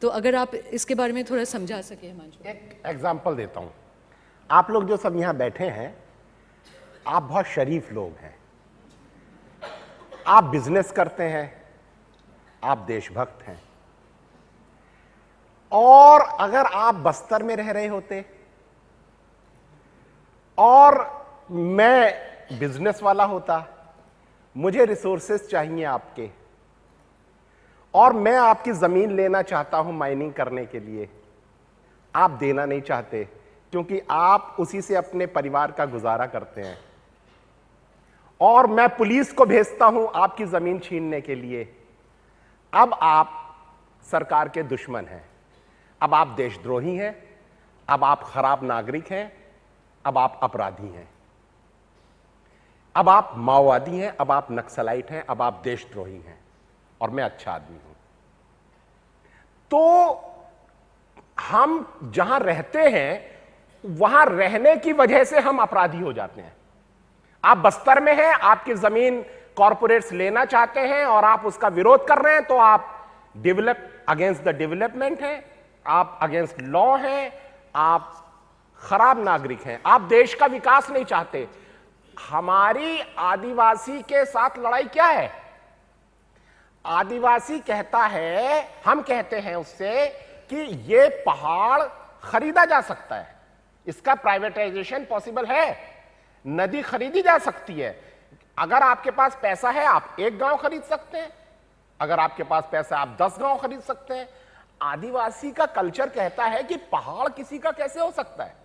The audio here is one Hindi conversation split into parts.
तो अगर आप इसके बारे में थोड़ा समझा सके हिमांशु। एक एग्जाम्पल देता हूं। आप लोग जो सब यहां बैठे हैं, आप बहुत शरीफ लोग हैं, आप बिजनेस करते हैं, आप देशभक्त हैं। और अगर आप बस्तर में रह रहे होते और मैं बिजनेस वाला होता, मुझे रिसोर्सेस चाहिए आपके, और मैं आपकी जमीन लेना चाहता हूं माइनिंग करने के लिए, आप देना नहीं चाहते क्योंकि आप उसी से अपने परिवार का गुजारा करते हैं, और मैं पुलिस को भेजता हूं आपकी जमीन छीनने के लिए। अब आप सरकार के दुश्मन हैं, अब आप देशद्रोही हैं, अब आप खराब नागरिक हैं, अब आप अपराधी हैं, अब आप माओवादी हैं, अब आप नक्सलाइट हैं, अब आप देशद्रोही हैं, और मैं अच्छा आदमी हूं। तो हम जहां रहते हैं वहां रहने की वजह से हम अपराधी हो जाते हैं। आप बस्तर में हैं, आपकी जमीन कॉरपोरेट्स लेना चाहते हैं और आप उसका विरोध कर रहे हैं, तो आप अगेंस्ट द डेवलपमेंट हैं, आप अगेंस्ट लॉ हैं, आप खराब नागरिक हैं, आप देश का विकास नहीं चाहते। हमारी आदिवासी के साथ लड़ाई क्या है? आदिवासी कहता है, हम कहते हैं उससे कि ये पहाड़ खरीदा जा सकता है, इसका प्राइवेटाइजेशन पॉसिबल है, नदी खरीदी जा सकती है। अगर आपके पास पैसा है आप एक गांव खरीद सकते हैं, अगर आपके पास पैसा है आप 10 गांव खरीद सकते हैं। आदिवासी का कल्चर कहता है कि पहाड़ किसी का कैसे हो सकता है,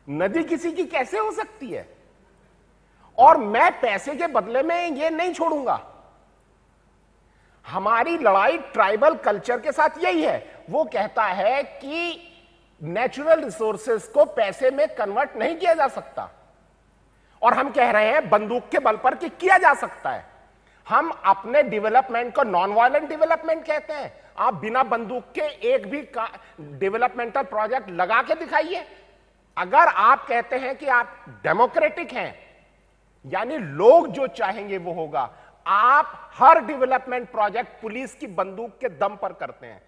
नदी किसी की कैसे हो सकती है, और मैं पैसे के बदले में ये नहीं छोड़ूंगा। हमारी लड़ाई ट्राइबल कल्चर के साथ यही है। वो कहता है कि नेचुरल रिसोर्सेज को पैसे में कन्वर्ट नहीं किया जा सकता, और हम कह रहे हैं बंदूक के बल पर कि किया जा सकता है। हम अपने डेवलपमेंट को नॉन वायलेंट डेवलपमेंट कहते हैं। आप बिना बंदूक के एक भी डेवलपमेंटल प्रोजेक्ट लगा के दिखाइए। अगर आप कहते हैं कि आप डेमोक्रेटिक हैं, यानी लोग जो चाहेंगे वो होगा, आप हर डेवलपमेंट प्रोजेक्ट पुलिस की बंदूक के दम पर करते हैं।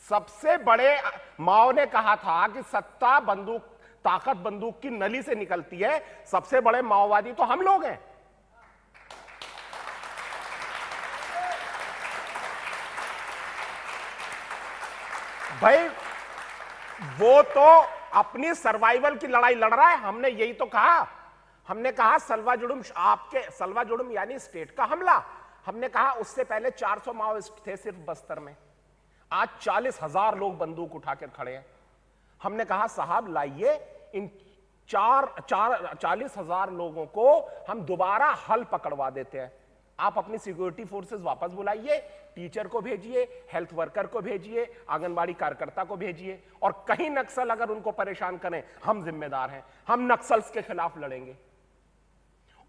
सबसे बड़े माओ ने कहा था कि सत्ता बंदूक, ताकत बंदूक की नली से निकलती है। सबसे बड़े माओवादी तो हम लोग हैं। भाई वो तो अपनी सर्वाइवल की लड़ाई लड़ रहा है, हमने यही तो कहा। हमने कहा सलवा जुडुम, आपके सलवा जुडुम यानी स्टेट का हमला। हमने कहा उससे पहले 400 माओवादी थे सिर्फ बस्तर में, आज 40,000 लोग बंदूक उठाकर खड़े हैं। हमने कहा साहब लाइए इन 40,000 लोगों को हम दोबारा हल पकड़वा देते हैं। आप अपनी सिक्योरिटी फोर्सेस वापस बुलाइए, टीचर को भेजिए, हेल्थ वर्कर को भेजिए, आंगनबाड़ी कार्यकर्ता को भेजिए, और कहीं नक्सल अगर उनको परेशान करें, हम जिम्मेदार हैं, हम नक्सल्स के खिलाफ लड़ेंगे।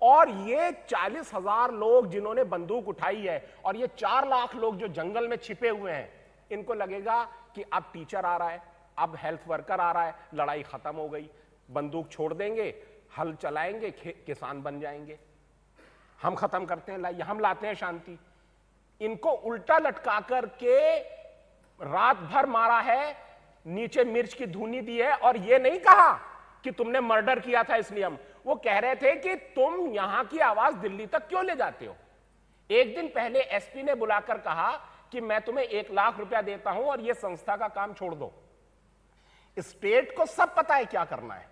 और ये 40,000 लोग जिन्होंने बंदूक उठाई है, और ये 4 लाख लोग जो जंगल में छिपे हुए हैं, इनको लगेगा कि अब टीचर आ रहा है, अब हेल्थ वर्कर आ रहा है, लड़ाई खत्म हो गई, बंदूक छोड़ देंगे, हल चलाएंगे, किसान बन जाएंगे, हम खत्म करते हैं, लाइए हम लाते हैं शांति। इनको उल्टा लटका करके रात भर मारा है, नीचे मिर्च की धुनी दी है, और ये नहीं कहा कि तुमने मर्डर किया था इसलिए हम, वो कह रहे थे कि तुम यहां की आवाज दिल्ली तक क्यों ले जाते हो। एक दिन पहले एसपी ने बुलाकर कहा कि मैं तुम्हें 1 लाख रुपया देता हूं और ये संस्था का काम छोड़ दो। स्टेट को सब पता है क्या करना है,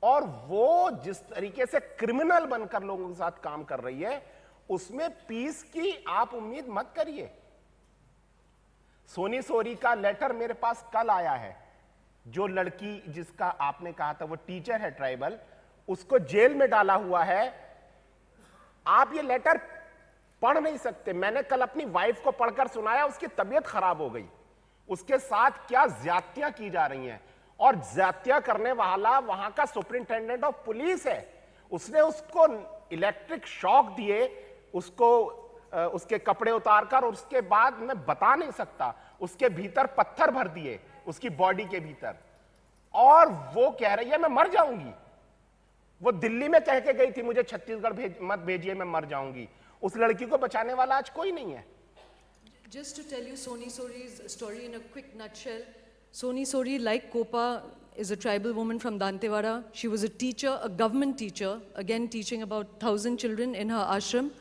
और वो जिस तरीके से क्रिमिनल बनकर लोगों के साथ काम कर रही है, उसमें पीस की आप उम्मीद मत करिए। सोनी सोरी का लेटर मेरे पास कल आया है। जो लड़की जिसका आपने कहा था वो टीचर है ट्राइबल, उसको जेल में डाला हुआ है। आप ये लेटर पढ़ नहीं सकते। मैंने कल अपनी वाइफ को पढ़कर सुनाया, उसकी तबीयत खराब हो गई। उसके साथ क्या ज्यादतियां की जा रही हैं, और ज्यादतियां करने वाला वहां का सुपरिंटेंडेंट ऑफ पुलिस है। उसने उसको इलेक्ट्रिक शॉक दिए, उसको उसके कपड़े उतारकर, और उसके बाद मैं बता नहीं सकता, उसके भीतर पत्थर भर दिए, उसकी बॉडी के भीतर, और वो कह रही है मैं मर जाऊंगी। वो दिल्ली में कह के गई थी मुझे छत्तीसगढ़ मत भेजिए, मैं मर जाऊंगी। उस लड़की को बचाने वाला आज कोई नहीं है। Just to tell you Soni Sori's story in a quick nutshell, Soni Sori, like Kopa, is a tribal woman from Dantewada. She was a teacher, a government teacher, again teaching about 1,000 children in her ashram.